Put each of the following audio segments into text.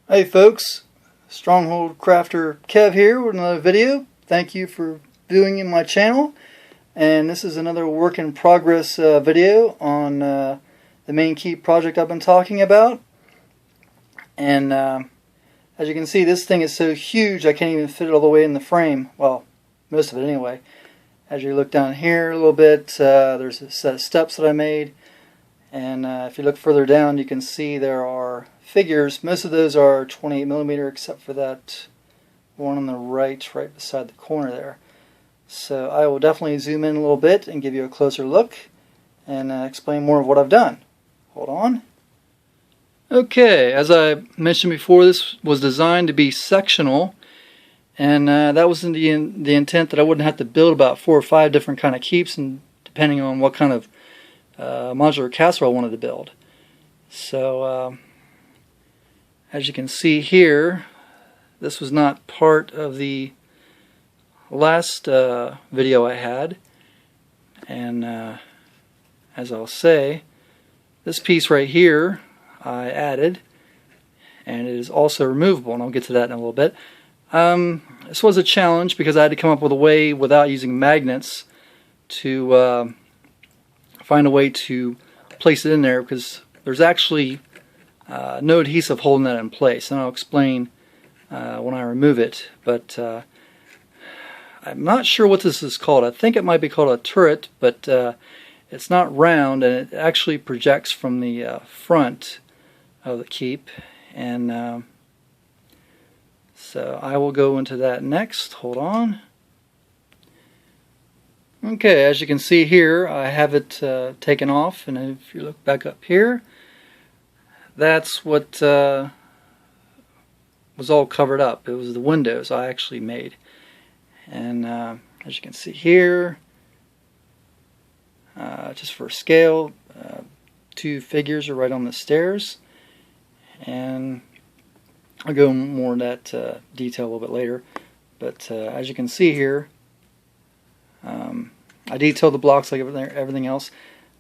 Hey folks, Stronghold Crafter Kev here with another video. Thank you for viewing in my channel, and this is another work in progress video on the main key project I've been talking about. And as you can see, this thing is so huge I can't even fit it all the way in the frame. Well, most of it anyway. As you look down here a little bit, there's a set of steps that I made, and if you look further down you can see there are figures. Most of those are 28mm except for that one on the right beside the corner there. So I will definitely zoom in a little bit and give you a closer look and explain more of what I've done. Hold on. Okay, as I mentioned before, this was designed to be sectional, and that was the intent that I wouldn't have to build about 4 or 5 different kind of keeps, and depending on what kind of modular casserole I wanted to build. So as you can see here, this was not part of the last video I had, and as I'll say, this piece right here I added, and it is also removable, and I'll get to that in a little bit. This was a challenge because I had to come up with a way without using magnets to find a way to place it in there, because there's actually no adhesive holding that in place, and I'll explain when I remove it. But I'm not sure what this is called. I think it might be called a turret, but it's not round, and it actually projects from the front of the keep, and so I will go into that next. Hold on. Okay, as you can see here, I have it taken off, and if you look back up here, that's what was all covered up. It was the windows I actually made. And as you can see here, just for scale, 2 figures are right on the stairs, and I'll go more in that detail a little bit later. But as you can see here, I detailed the blocks like everything else.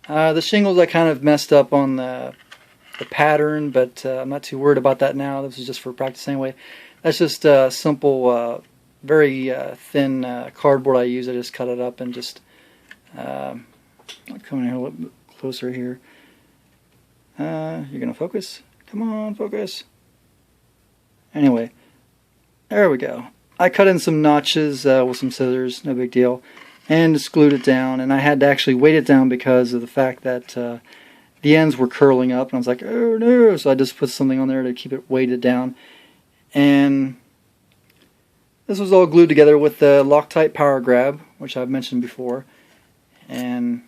The shingles I kind of messed up on the pattern, but I'm not too worried about that now. This is just for practice anyway. That's just simple, very thin cardboard I use. I just cut it up and just I'll come in here a little bit closer here. You're gonna focus? Come on, focus. Anyway, there we go. I cut in some notches with some scissors, no big deal, and just glued it down. And I had to actually weight it down because of the fact that the ends were curling up, and I was like, oh no, so I just put something on there to keep it weighted down. And this was all glued together with the Loctite power grab, which I've mentioned before. And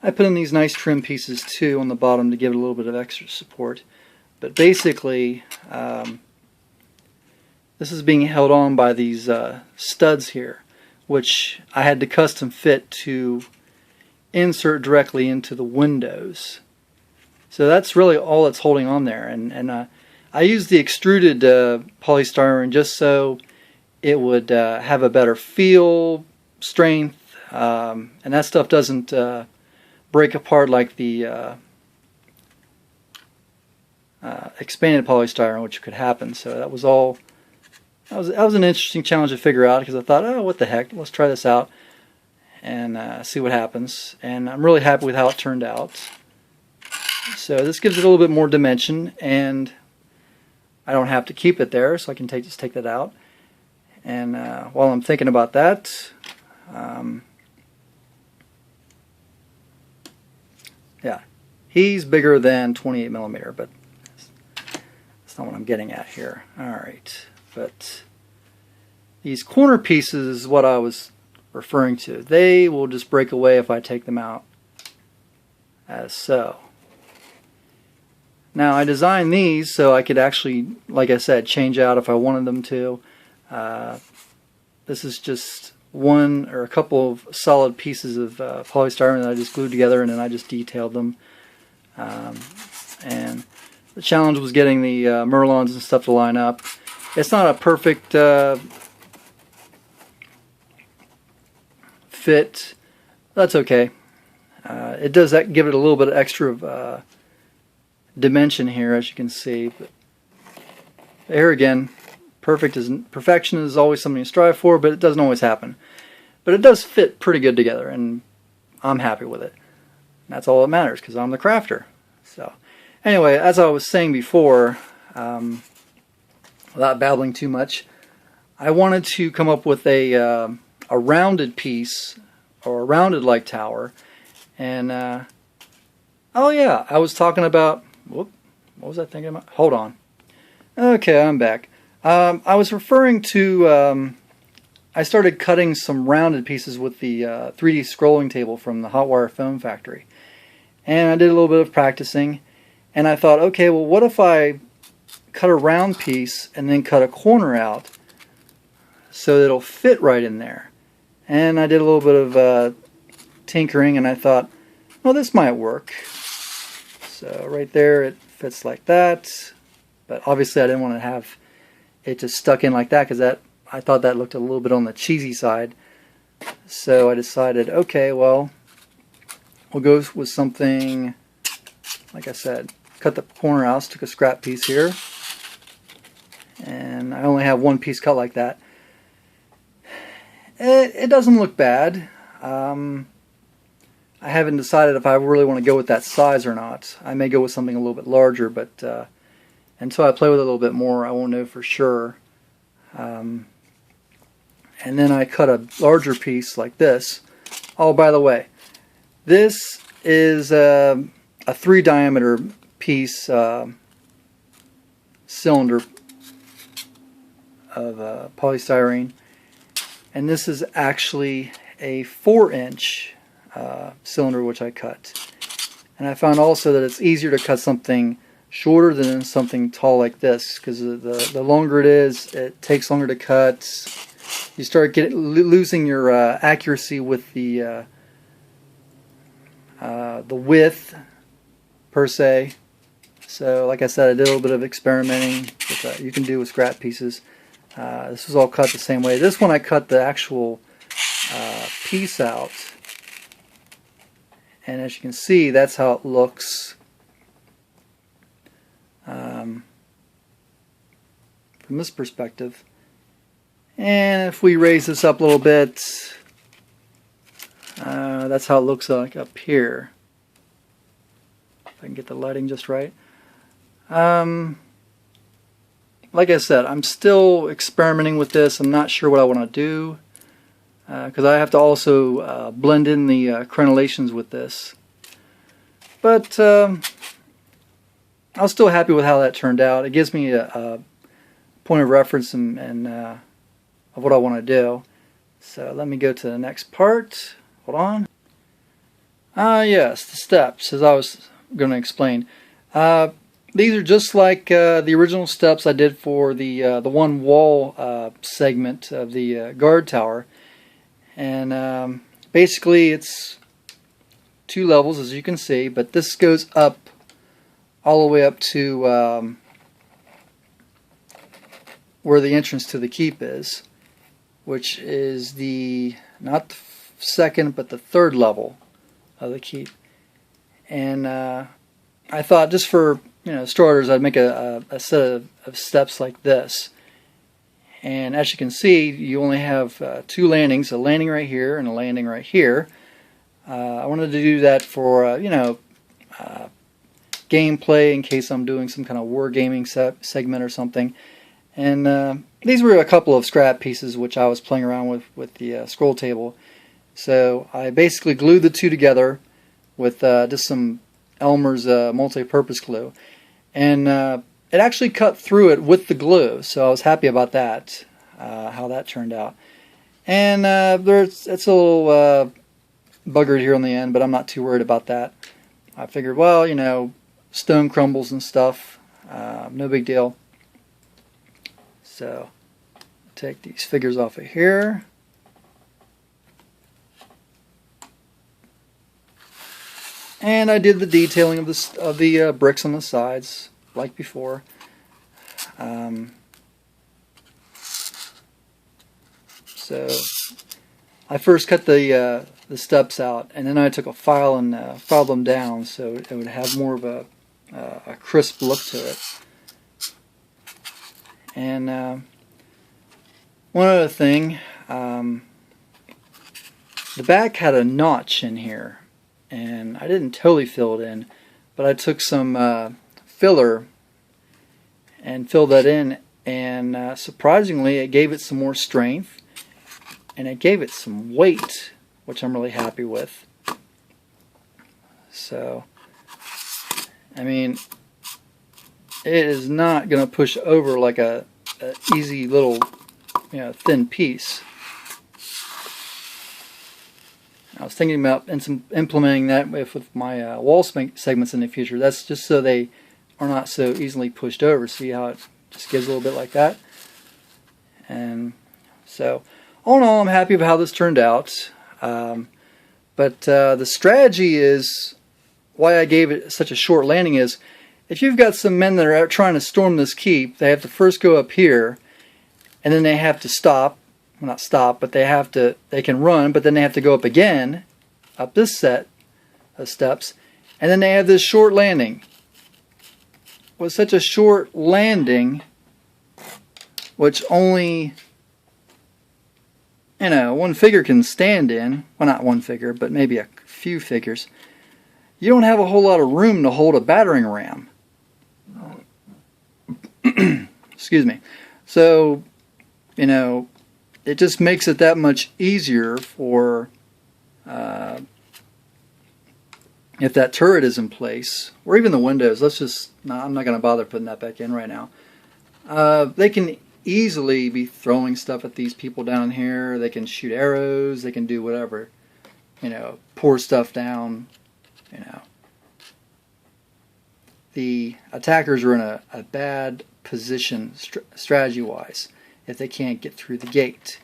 I put in these nice trim pieces too on the bottom to give it a little bit of extra support. But basically, this is being held on by these studs here, which I had to custom fit to insert directly into the windows. So that's really all that's holding on there. And I used the extruded polystyrene just so it would have a better feel, strength, and that stuff doesn't break apart like the expanded polystyrene, which could happen. So that was all. That was an interesting challenge to figure out, because I thought, oh, what the heck, let's try this out and see what happens. And I'm really happy with how it turned out. So this gives it a little bit more dimension, and I don't have to keep it there, so I can just take that out. And while I'm thinking about that, yeah, he's bigger than 28mm, but that's not what I'm getting at here. Alright, but these corner pieces is what I was referring to. They will just break away if I take them out, as so. Now I designed these so I could actually, like I said, change out if I wanted them to. This is just one or a couple of solid pieces of polystyrene that I just glued together, and then I just detailed them. And the challenge was getting the Merlons and stuff to line up. It's not a perfect fit. That's okay. It does give it a little bit of extra dimension here, as you can see. But here again, perfection is always something to strive for, but it doesn't always happen. But it does fit pretty good together, and I'm happy with it. And that's all that matters, because I'm the crafter. So, anyway, as I was saying before, without babbling too much, I wanted to come up with a rounded piece, or a rounded like tower. And oh yeah, I was talking about, what was I thinking about? Hold on. Okay, I'm back. I was referring to, I started cutting some rounded pieces with the 3D scrolling table from the Hotwire Foam Factory. And I did a little bit of practicing, and I thought, okay, well, what if I cut a round piece and then cut a corner out so that it'll fit right in there? And I did a little bit of tinkering, and I thought, well, this might work. So right there, it fits like that. But obviously, I didn't want to have it just stuck in like that, because I thought that looked a little bit on the cheesy side. So I decided, okay, well, we'll go with something, like I said, cut the corner out, took a scrap piece here, and I only have one piece cut like that. It doesn't look bad. I haven't decided if I really want to go with that size or not. I may go with something a little bit larger, but until I play with it a little bit more, I won't know for sure. And then I cut a larger piece like this. Oh, by the way, this is a 3 diameter piece cylinder of polystyrene, and this is actually a 4-inch cylinder which I cut. And I found also that it's easier to cut something shorter than something tall like this, because the longer it is, it takes longer to cut. You start losing your accuracy with the width per se. So like I said, I did a little bit of experimenting with you can do with scrap pieces. This was all cut the same way. This one I cut the actual piece out, and as you can see, that's how it looks from this perspective. And if we raise this up a little bit, that's how it looks like up here. If I can get the lighting just right. Like I said, I'm still experimenting with this. I'm not sure what I want to do, because I have to also blend in the crenellations with this. But I was still happy with how that turned out. It gives me a point of reference and of what I want to do. So let me go to the next part. Hold on. Yes, the steps, as I was going to explain. These are just like the original steps I did for the one wall segment of the guard tower. And basically it's 2 levels, as you can see, but this goes up all the way up to where the entrance to the keep is, which is not the 2nd but the 3rd level of the keep. And I thought, just for starters, I'd make a set of steps like this. And as you can see, you only have 2 landings, a landing right here and a landing right here. I wanted to do that for gameplay, in case I'm doing some kind of wargaming segment or something. And these were a couple of scrap pieces which I was playing around with the scroll table. So I basically glued the 2 together with just some Elmer's multi-purpose glue, and it actually cut through it with the glue, so I was happy about that, how that turned out. And it's a little buggered here on the end, but I'm not too worried about that. I figured, well, stone crumbles and stuff, no big deal. So take these figures off of here. And I did the detailing of the bricks on the sides, like before. So I first cut the steps out, and then I took a file and filed them down so it would have more of a crisp look to it. And one other thing, the back had a notch in here, and I didn't totally fill it in, but I took some filler and filled that in, and surprisingly it gave it some more strength, and it gave it some weight, which I'm really happy with. So, I mean, it is not going to push over like a easy little, thin piece. I was thinking about implementing that with my wall segments in the future. That's just so they are not so easily pushed over. See how it just gives a little bit like that? And so, all in all, I'm happy with how this turned out. But the strategy is, why I gave it such a short landing is, if you've got some men that are out trying to storm this keep, they have to first go up here, and then they have to stop. Well, not stop, but they can run, but then they have to go up again, up this set of steps, and then they have this short landing. With such a short landing, which only, one figure can stand in, well, not one figure, but maybe a few figures, you don't have a whole lot of room to hold a battering ram. Excuse me. So, it just makes it that much easier for, if that turret is in place, or even the windows. I'm not going to bother putting that back in right now. They can easily be throwing stuff at these people down here. They can shoot arrows. They can do whatever. Pour stuff down. The attackers are in a bad position strategy-wise if they can't get through the gate,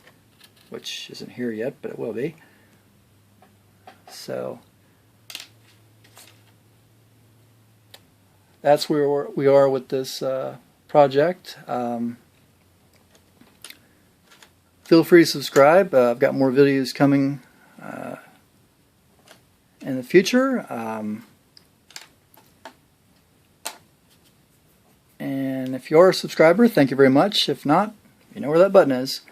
which isn't here yet, but it will be. So that's where we are with this project. Feel free to subscribe. I've got more videos coming in the future. And if you are a subscriber, thank you very much. If not, you know where that button is.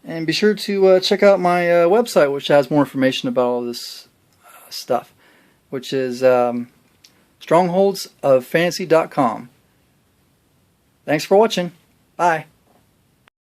And be sure to check out my website, which has more information about all this stuff, which is strongholdsoffantasy.com. Thanks for watching. Bye.